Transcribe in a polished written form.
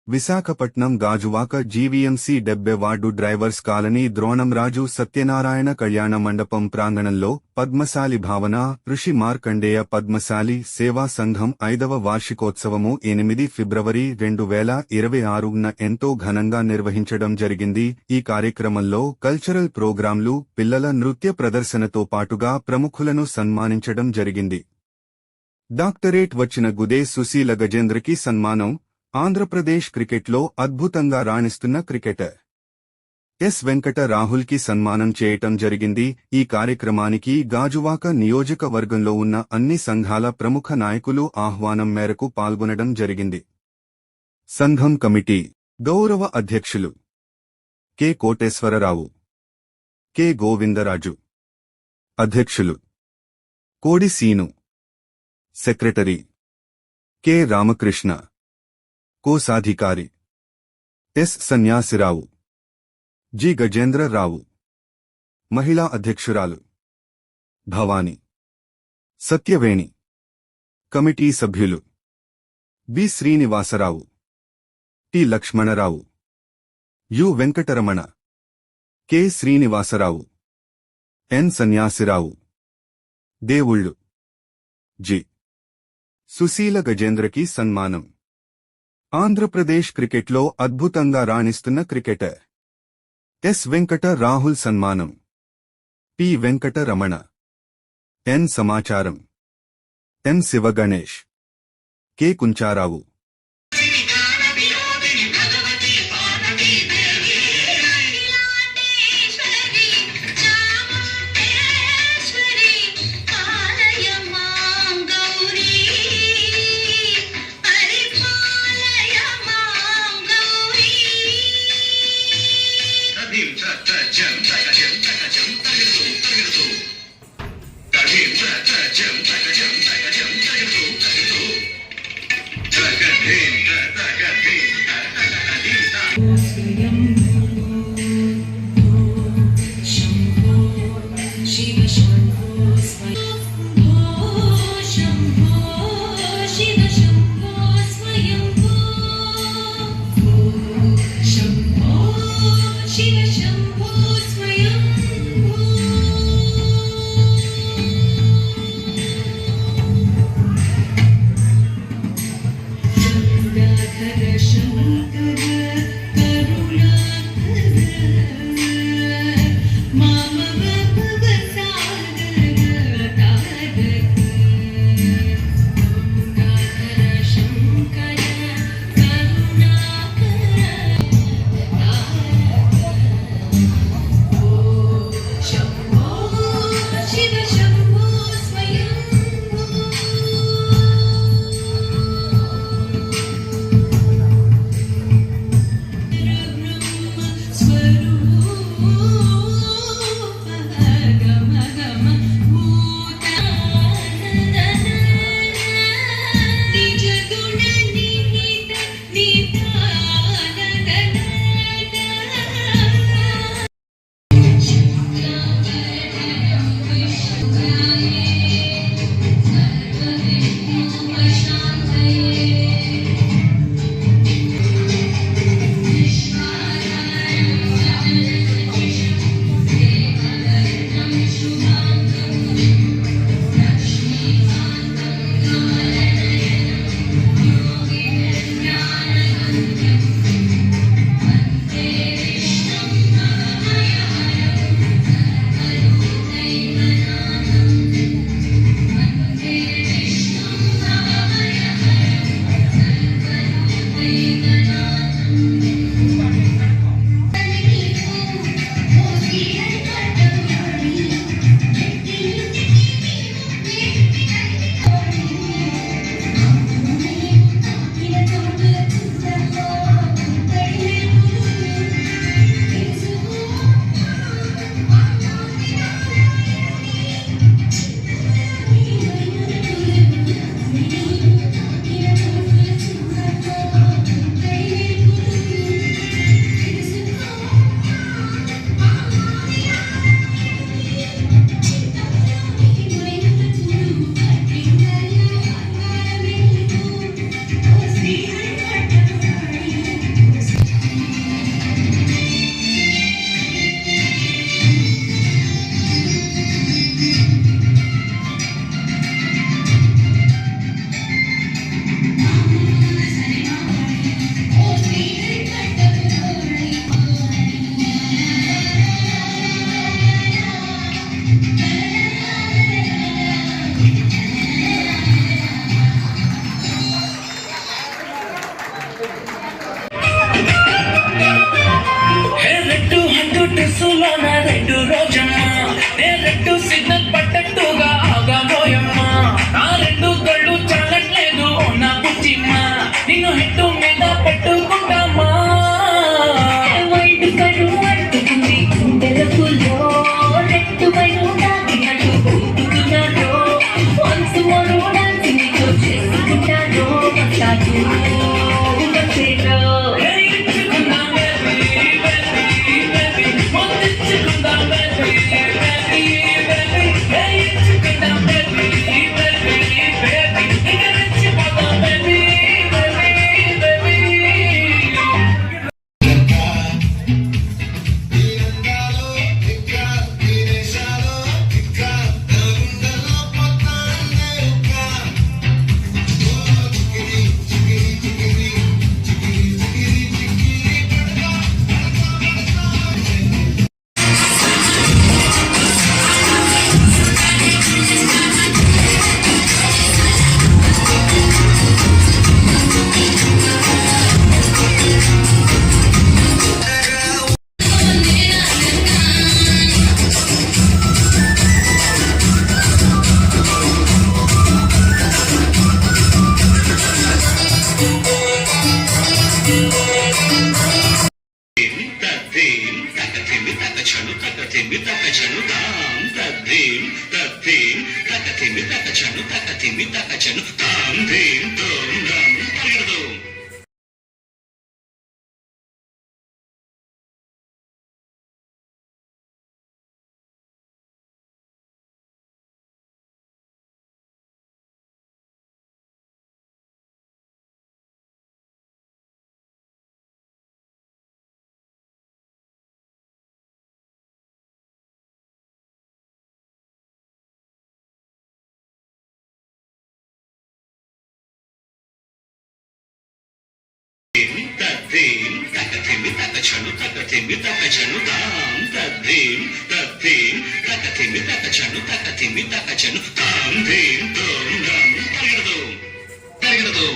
Visakhapatnam Gajuwaka GVMC 70 ward drivers colony Dronamraju Satyanarayana కళ్యాణ మండపం ప్రాంగణంలో పద్మశాలి భావన ఋషి మార్కండేయ పద్మశాలి సేవా సంఘం 5వ వార్షికోత్సవము 8 ఫిబ్రవరి 2026న ఎంతో ఘనంగా నిర్వహించడం జరిగింది. ఈ కార్యక్రమంలో కల్చరల్ ప్రోగ్రాంలు, పిల్లల నృత్య ప్రదర్శనతో పాటుగా ప్రముఖులను సన్మానించడం జరిగింది. డాక్టరేట్ వచ్చిన గుదే సుశీల గజేంద్రకి సన్మానం. ఆంధ్రప్రదేశ్ క్రికెట్లో అద్భుతంగా రాణిస్తున్న క్రికెటర్ ఎస్ వెంకట రాహుల్కి సన్మానం చేయటం జరిగింది. ఈ కార్యక్రమానికి గాజువాక నియోజకవర్గంలో ఉన్న అన్ని సంఘాల ప్రముఖ నాయకులు ఆహ్వానం మేరకు పాల్గొనడం జరిగింది. సంఘం కమిటీ గౌరవ అధ్యక్షులు కె కోటేశ్వరరావు, కె గోవిందరాజు, అధ్యక్షులు కోడి సీను, సెక్రటరీ కె రామకృష్ణ, కోశాధికారి ఎస్ సన్యాసిరావు, జి గజేంద్రరావు, మహిళా అధ్యక్షురాలు భవాని, సత్యవేణి, కమిటీ సభ్యులు B Srinivasarao, T Lakshmanarao, U Venkataramana, K Srinivasarao, N Sanyasirao, దేవుళ్ళు, జి సుశీల గజేంద్రకి సన్మానం. ఆంధ్రప్రదేశ్ క్రికెట్లో అద్భుతంగా రాణిస్తున్న క్రికెటర్ ఎస్ వెంకట రాహుల్ సన్మానం. పి వెంకట రమణ, ఎన్ సమాచారం, M Sivaganesh, K Kuncharao. Jagger మనసులోన రెండు రోజమ్మా నే రెడ్డు సిగ్నల్ పట్టట్టుగా ఆగబోయమ్మా నా రెండు కళ్ళు చాలట్లేదు నా బుజ్జిమ్మా నిన్ను హెట్టు మీద పెట్టుకుంటామా వైట్ కరు అట్టుకుంది గుండెలకులో రెట్టు వైను నాకినట్టు కూతుకున్నాను వన్స్ మరో డాన్సింగ్ నీతో చేసుకుంటాను మసాజు మసేలో ఇచ్చుకుందాం బేబీ బేబీ బేబీ ముద్దిచ్చుకుందాం బేబీ బేబీ బేబీ ఇచ్చుకుందాం బేబీ బేబీ బేబీ ఇక రెచ్చిపోదాం బేబీ బేబీ బేబీ తరగదు